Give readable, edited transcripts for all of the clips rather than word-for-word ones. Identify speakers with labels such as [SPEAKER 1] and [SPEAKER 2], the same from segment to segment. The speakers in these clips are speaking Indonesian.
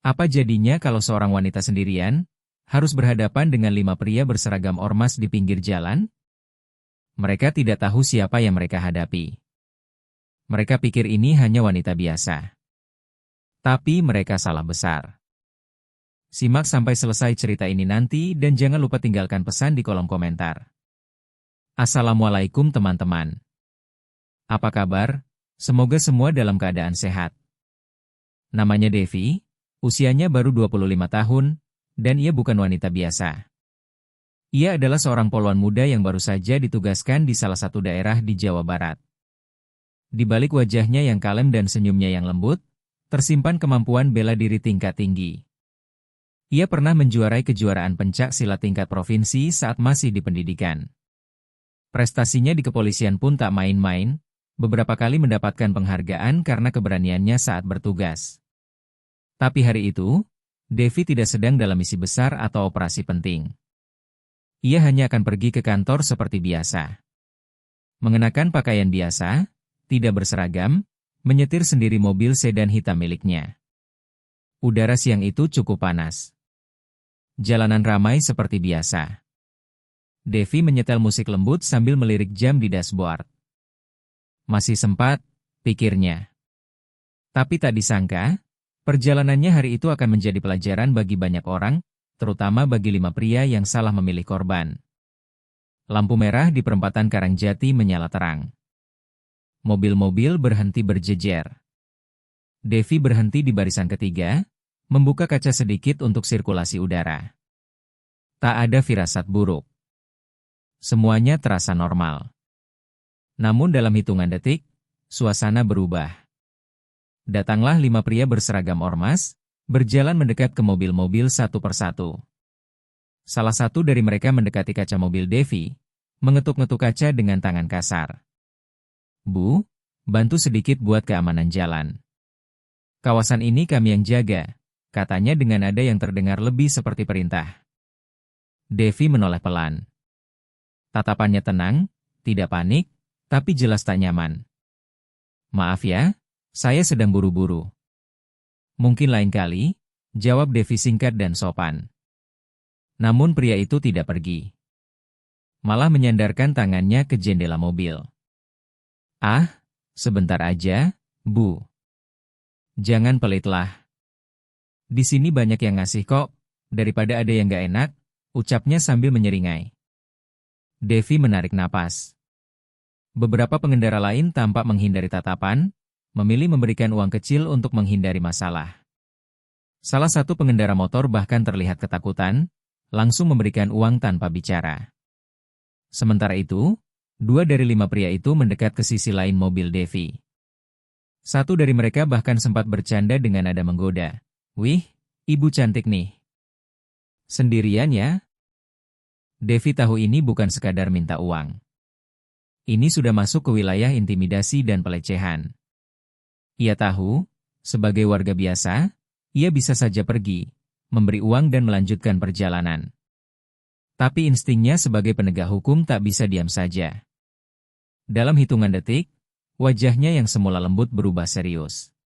[SPEAKER 1] Apa jadinya kalau seorang wanita sendirian harus berhadapan dengan 5 pria berseragam ormas di pinggir jalan? Mereka tidak tahu siapa yang mereka hadapi. Mereka pikir ini hanya wanita biasa. Tapi mereka salah besar. Simak sampai selesai cerita ini nanti dan jangan lupa tinggalkan pesan di kolom komentar. Assalamualaikum teman-teman. Apa kabar? Semoga semua dalam keadaan sehat. Namanya Devi, usianya baru 25 tahun, dan ia bukan wanita biasa. Ia adalah seorang poluan muda yang baru saja ditugaskan di salah satu daerah di Jawa Barat. Di balik wajahnya yang kalem dan senyumnya yang lembut, tersimpan kemampuan bela diri tingkat tinggi. Ia pernah menjuarai kejuaraan pencak silat tingkat provinsi saat masih di pendidikan. Prestasinya di kepolisian pun tak main-main, beberapa kali mendapatkan penghargaan karena keberaniannya saat bertugas. Tapi hari itu, Devi tidak sedang dalam misi besar atau operasi penting. Ia hanya akan pergi ke kantor seperti biasa. Mengenakan pakaian biasa, tidak berseragam, menyetir sendiri mobil sedan hitam miliknya. Udara siang itu cukup panas. Jalanan ramai seperti biasa. Devi menyetel musik lembut sambil melirik jam di dashboard. Masih sempat, pikirnya. Tapi tak disangka, perjalanannya hari itu akan menjadi pelajaran bagi banyak orang, terutama bagi 5 pria yang salah memilih korban. Lampu merah di perempatan Karangjati menyala terang. Mobil-mobil berhenti berjejer. Devi berhenti di barisan ketiga, membuka kaca sedikit untuk sirkulasi udara. Tak ada firasat buruk. Semuanya terasa normal. Namun dalam hitungan detik, suasana berubah. Datanglah 5 pria berseragam ormas, berjalan mendekat ke mobil-mobil satu persatu. Salah satu dari mereka mendekati kaca mobil Devi, mengetuk-ngetuk kaca dengan tangan kasar. "Bu, bantu sedikit buat keamanan jalan. Kawasan ini kami yang jaga," katanya dengan nada yang terdengar lebih seperti perintah. Devi menoleh pelan. Tatapannya tenang, tidak panik, tapi jelas tak nyaman. "Maaf ya, saya sedang buru-buru." "Mungkin lain kali," jawab Devi singkat dan sopan. Namun pria itu tidak pergi. Malah menyandarkan tangannya ke jendela mobil. "Ah, sebentar aja, Bu. Jangan pelitlah. Di sini banyak yang ngasih kok, daripada ada yang gak enak," ucapnya sambil menyeringai. Devi menarik napas. Beberapa pengendara lain tampak menghindari tatapan, memilih memberikan uang kecil untuk menghindari masalah. Salah satu pengendara motor bahkan terlihat ketakutan, langsung memberikan uang tanpa bicara. Sementara itu, 2 dari 5 pria itu mendekat ke sisi lain mobil Devi. Satu dari mereka bahkan sempat bercanda dengan nada menggoda. "Wih, ibu cantik nih. Sendirian ya?" Devi tahu ini bukan sekadar minta uang. Ini sudah masuk ke wilayah intimidasi dan pelecehan. Ia tahu, sebagai warga biasa, ia bisa saja pergi, memberi uang dan melanjutkan perjalanan. Tapi instingnya sebagai penegak hukum tak bisa diam saja. Dalam hitungan detik, wajahnya yang semula lembut berubah serius.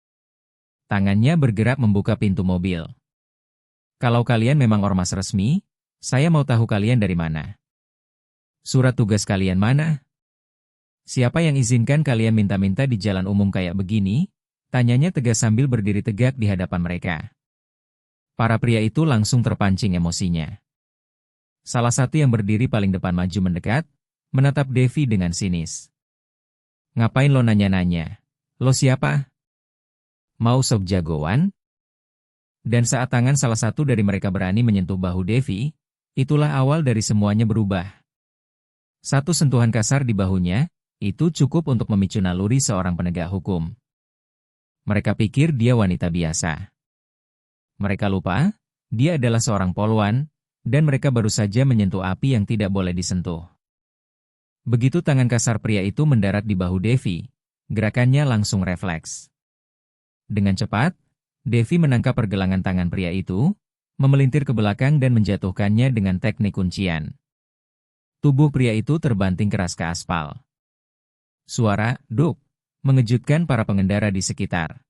[SPEAKER 1] Tangannya bergerak membuka pintu mobil. "Kalau kalian memang ormas resmi, saya mau tahu kalian dari mana. Surat tugas kalian mana? Siapa yang izinkan kalian minta-minta di jalan umum kayak begini?" tanyanya tegas sambil berdiri tegak di hadapan mereka. Para pria itu langsung terpancing emosinya. Salah satu yang berdiri paling depan maju mendekat, menatap Devi dengan sinis. "Ngapain lo nanya-nanya? Lo siapa? Mau sok jagoan?" Dan saat tangan salah satu dari mereka berani menyentuh bahu Devi, itulah awal dari semuanya berubah. Satu sentuhan kasar di bahunya, itu cukup untuk memicu naluri seorang penegak hukum. Mereka pikir dia wanita biasa. Mereka lupa, dia adalah seorang poluan, dan mereka baru saja menyentuh api yang tidak boleh disentuh. Begitu tangan kasar pria itu mendarat di bahu Devi, gerakannya langsung refleks. Dengan cepat, Devi menangkap pergelangan tangan pria itu, memelintir ke belakang dan menjatuhkannya dengan teknik kuncian. Tubuh pria itu terbanting keras ke aspal. Suara "duk" mengejutkan para pengendara di sekitar.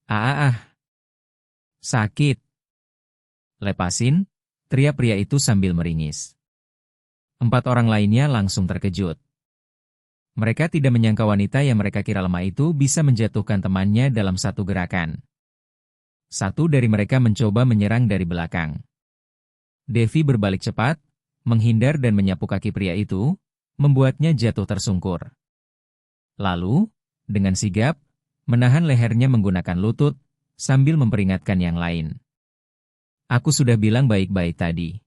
[SPEAKER 1] "Ah, ah, ah." Sakit. Lepasin, teriak pria itu sambil meringis. 4 orang lainnya langsung terkejut. Mereka tidak menyangka wanita yang mereka kira lemah itu bisa menjatuhkan temannya dalam satu gerakan. Satu dari mereka mencoba menyerang dari belakang. Devi berbalik cepat, menghindar dan menyapu kaki pria itu, membuatnya jatuh tersungkur. Lalu, dengan sigap, menahan lehernya menggunakan lutut, sambil memperingatkan yang lain. Aku sudah bilang baik-baik tadi.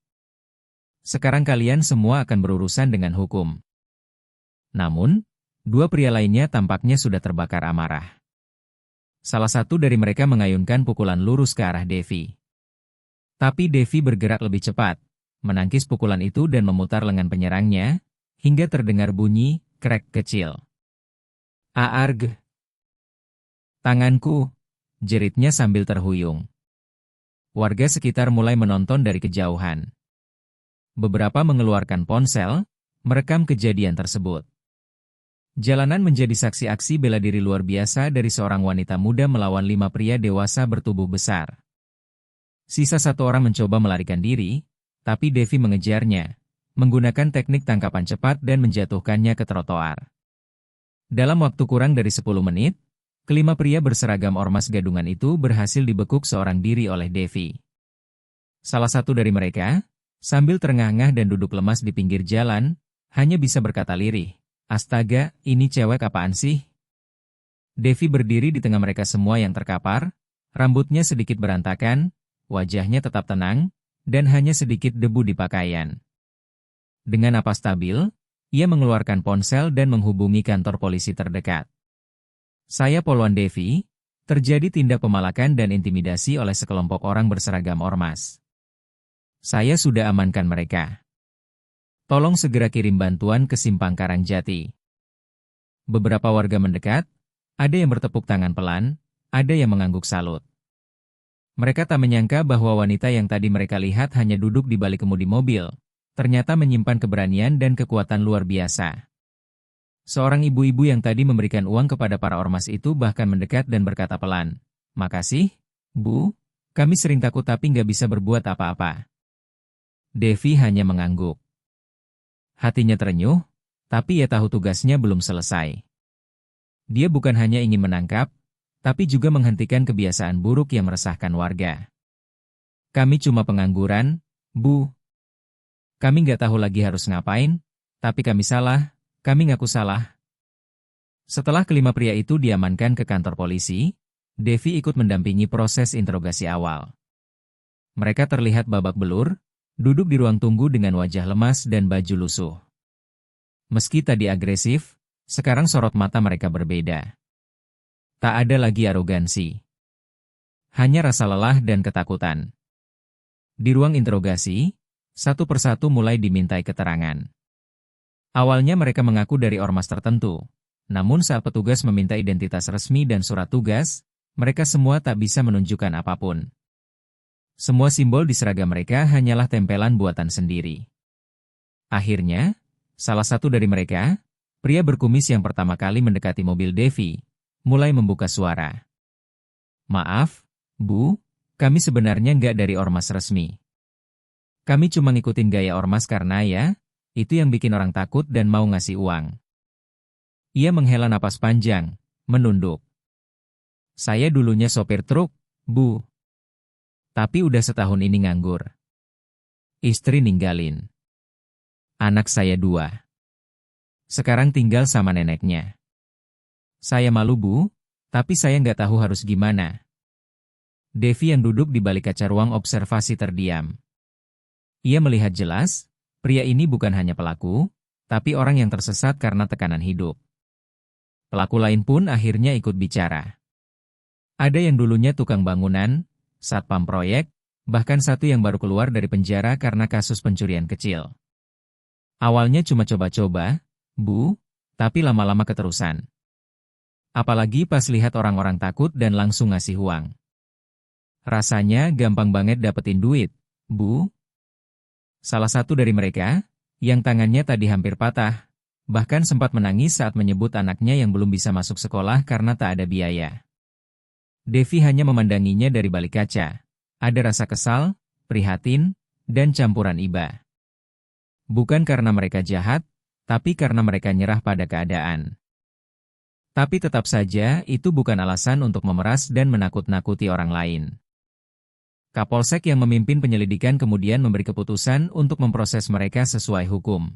[SPEAKER 1] Sekarang kalian semua akan berurusan dengan hukum. Namun, 2 pria lainnya tampaknya sudah terbakar amarah. Salah satu dari mereka mengayunkan pukulan lurus ke arah Devi. Tapi Devi bergerak lebih cepat, menangkis pukulan itu dan memutar lengan penyerangnya, hingga terdengar bunyi krek kecil. Aarg! Tanganku! Jeritnya sambil terhuyung. Warga sekitar mulai menonton dari kejauhan. Beberapa mengeluarkan ponsel, merekam kejadian tersebut. Jalanan menjadi saksi aksi bela diri luar biasa dari seorang wanita muda melawan 5 pria dewasa bertubuh besar. Sisa 1 orang mencoba melarikan diri, tapi Devi mengejarnya, menggunakan teknik tangkapan cepat dan menjatuhkannya ke trotoar. Dalam waktu kurang dari 10 menit, kelima pria berseragam ormas gadungan itu berhasil dibekuk seorang diri oleh Devi. Salah satu dari mereka, sambil terengah-engah dan duduk lemas di pinggir jalan, hanya bisa berkata lirih. Astaga, ini cewek apaan sih? Devi berdiri di tengah mereka semua yang terkapar, rambutnya sedikit berantakan, wajahnya tetap tenang, dan hanya sedikit debu di pakaian. Dengan napas stabil, ia mengeluarkan ponsel dan menghubungi kantor polisi terdekat. Saya Polwan Devi, terjadi tindak pemalakan dan intimidasi oleh sekelompok orang berseragam ormas. Saya sudah amankan mereka. Tolong segera kirim bantuan ke Simpang Karangjati. Beberapa warga mendekat, ada yang bertepuk tangan pelan, ada yang mengangguk salut. Mereka tak menyangka bahwa wanita yang tadi mereka lihat hanya duduk di balik kemudi mobil, ternyata menyimpan keberanian dan kekuatan luar biasa. Seorang ibu-ibu yang tadi memberikan uang kepada para ormas itu bahkan mendekat dan berkata pelan, "Makasih, Bu, kami sering takut tapi nggak bisa berbuat apa-apa." Devi hanya mengangguk. Hatinya terenyuh, tapi ia tahu tugasnya belum selesai. Dia bukan hanya ingin menangkap, tapi juga menghentikan kebiasaan buruk yang meresahkan warga. Kami cuma pengangguran, Bu. Kami nggak tahu lagi harus ngapain, tapi kami salah, kami ngaku salah. Setelah kelima pria itu diamankan ke kantor polisi, Devi ikut mendampingi proses interogasi awal. Mereka terlihat babak belur, duduk di ruang tunggu dengan wajah lemas dan baju lusuh. Meski tadi agresif, sekarang sorot mata mereka berbeda. Tak ada lagi arogansi. Hanya rasa lelah dan ketakutan. Di ruang interogasi, satu persatu mulai dimintai keterangan. Awalnya mereka mengaku dari ormas tertentu, namun saat petugas meminta identitas resmi dan surat tugas, mereka semua tak bisa menunjukkan apapun. Semua simbol di seragam mereka hanyalah tempelan buatan sendiri. Akhirnya, salah satu dari mereka, pria berkumis yang pertama kali mendekati mobil Devi, mulai membuka suara. Maaf, Bu, kami sebenarnya nggak dari ormas resmi. Kami cuma ngikutin gaya ormas karena ya, itu yang bikin orang takut dan mau ngasih uang. Ia menghela napas panjang, menunduk. Saya dulunya sopir truk, Bu. Tapi udah setahun ini nganggur. Istri ninggalin. Anak saya 2. Sekarang tinggal sama neneknya. Saya malu, Bu, tapi saya nggak tahu harus gimana. Devi yang duduk di balik kaca ruang observasi terdiam. Ia melihat jelas, pria ini bukan hanya pelaku, tapi orang yang tersesat karena tekanan hidup. Pelaku lain pun akhirnya ikut bicara. Ada yang dulunya tukang bangunan, satpam proyek, bahkan satu yang baru keluar dari penjara karena kasus pencurian kecil. Awalnya cuma coba-coba, Bu, tapi lama-lama keterusan. Apalagi pas lihat orang-orang takut dan langsung ngasih uang. Rasanya gampang banget dapetin duit, Bu. Salah satu dari mereka, yang tangannya tadi hampir patah, bahkan sempat menangis saat menyebut anaknya yang belum bisa masuk sekolah karena tak ada biaya. Devi hanya memandanginya dari balik kaca, Ada rasa kesal, prihatin, dan campuran iba. Bukan karena mereka jahat, tapi karena mereka nyerah pada keadaan. Tapi tetap saja, itu bukan alasan untuk memeras dan menakut-nakuti orang lain. Kapolsek yang memimpin penyelidikan kemudian memberi keputusan untuk memproses mereka sesuai hukum.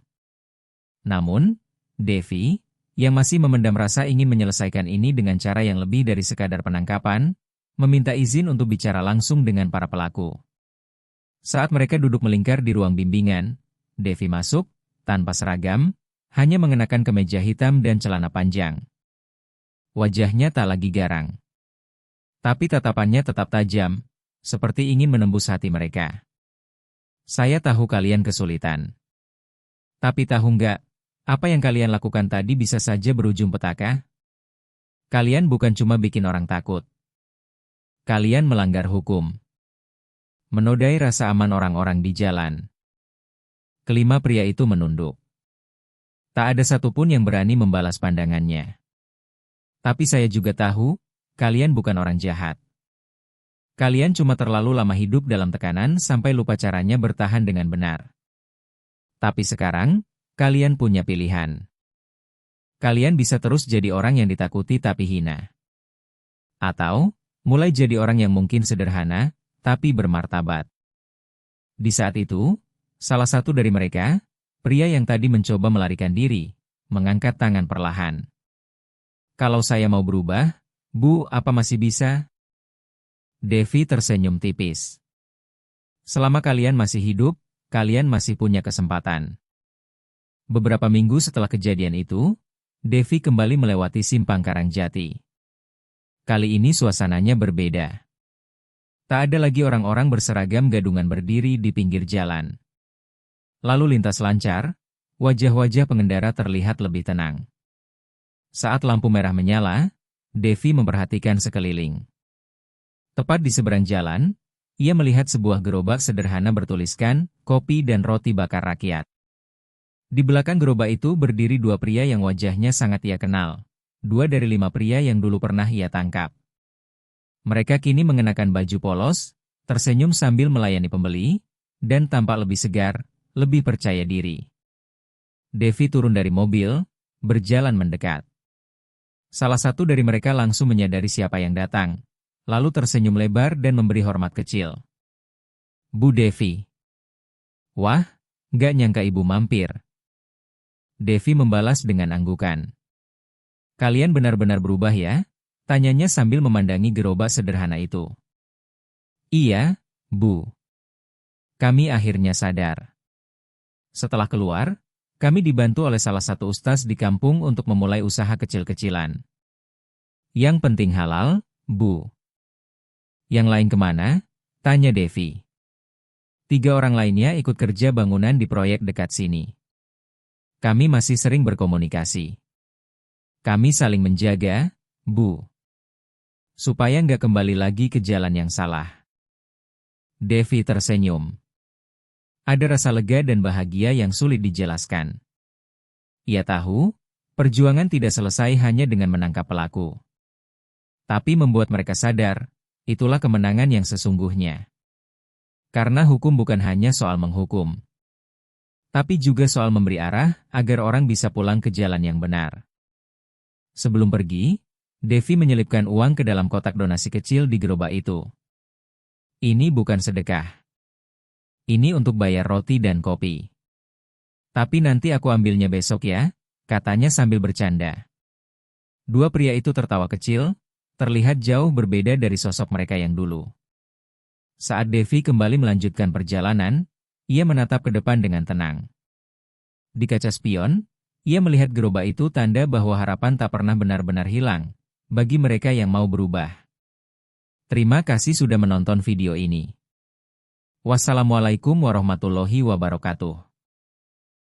[SPEAKER 1] Namun, Devi, yang masih memendam rasa ingin menyelesaikan ini dengan cara yang lebih dari sekadar penangkapan, meminta izin untuk bicara langsung dengan para pelaku. Saat mereka duduk melingkar di ruang bimbingan, Devi masuk, tanpa seragam, hanya mengenakan kemeja hitam dan celana panjang. Wajahnya tak lagi garang. Tapi tatapannya tetap tajam, seperti ingin menembus hati mereka. Saya tahu kalian kesulitan. Tapi tahu nggak, apa yang kalian lakukan tadi bisa saja berujung petaka? Kalian bukan cuma bikin orang takut. Kalian melanggar hukum. Menodai rasa aman orang-orang di jalan. Kelima pria itu menunduk. Tak ada satupun yang berani membalas pandangannya. Tapi saya juga tahu, kalian bukan orang jahat. Kalian cuma terlalu lama hidup dalam tekanan sampai lupa caranya bertahan dengan benar. Tapi sekarang, kalian punya pilihan. Kalian bisa terus jadi orang yang ditakuti tapi hina. Atau, mulai jadi orang yang mungkin sederhana, tapi bermartabat. Di saat itu, salah satu dari mereka, pria yang tadi mencoba melarikan diri, mengangkat tangan perlahan. Kalau saya mau berubah, Bu, apa masih bisa? Devi tersenyum tipis. Selama kalian masih hidup, kalian masih punya kesempatan. Beberapa minggu setelah kejadian itu, Devi kembali melewati simpang Karangjati. Kali ini suasananya berbeda. Tak ada lagi orang-orang berseragam gadungan berdiri di pinggir jalan. Lalu lintas lancar, wajah-wajah pengendara terlihat lebih tenang. Saat lampu merah menyala, Devi memperhatikan sekeliling. Tepat di seberang jalan, ia melihat sebuah gerobak sederhana bertuliskan, kopi dan roti bakar rakyat. Di belakang gerobak itu berdiri dua pria yang wajahnya sangat ia kenal. 2 dari 5 pria yang dulu pernah ia tangkap. Mereka kini mengenakan baju polos, tersenyum sambil melayani pembeli, dan tampak lebih segar, lebih percaya diri. Devi turun dari mobil, berjalan mendekat. Salah satu dari mereka langsung menyadari siapa yang datang, lalu tersenyum lebar dan memberi hormat kecil. Bu Devi. Wah, nggak nyangka ibu mampir. Devi membalas dengan anggukan. Kalian benar-benar berubah ya? Tanyanya sambil memandangi gerobak sederhana itu. Iya, Bu. Kami akhirnya sadar. Setelah keluar, kami dibantu oleh salah satu ustaz di kampung untuk memulai usaha kecil-kecilan. Yang penting halal, Bu. Yang lain kemana? Tanya Devi. 3 orang lainnya ikut kerja bangunan di proyek dekat sini. Kami masih sering berkomunikasi. Kami saling menjaga, Bu. Supaya nggak kembali lagi ke jalan yang salah. Devi tersenyum. Ada rasa lega dan bahagia yang sulit dijelaskan. Ia tahu, perjuangan tidak selesai hanya dengan menangkap pelaku. Tapi membuat mereka sadar, itulah kemenangan yang sesungguhnya. Karena hukum bukan hanya soal menghukum. Tapi juga soal memberi arah, agar orang bisa pulang ke jalan yang benar. Sebelum pergi, Devi menyelipkan uang ke dalam kotak donasi kecil di gerobak itu. Ini bukan sedekah. Ini untuk bayar roti dan kopi. Tapi nanti aku ambilnya besok ya, katanya sambil bercanda. 2 pria itu tertawa kecil, terlihat jauh berbeda dari sosok mereka yang dulu. Saat Devi kembali melanjutkan perjalanan, ia menatap ke depan dengan tenang. Di kaca spion, ia melihat gerobak itu tanda bahwa harapan tak pernah benar-benar hilang, bagi mereka yang mau berubah. Terima kasih sudah menonton video ini. Wassalamualaikum warahmatullahi wabarakatuh.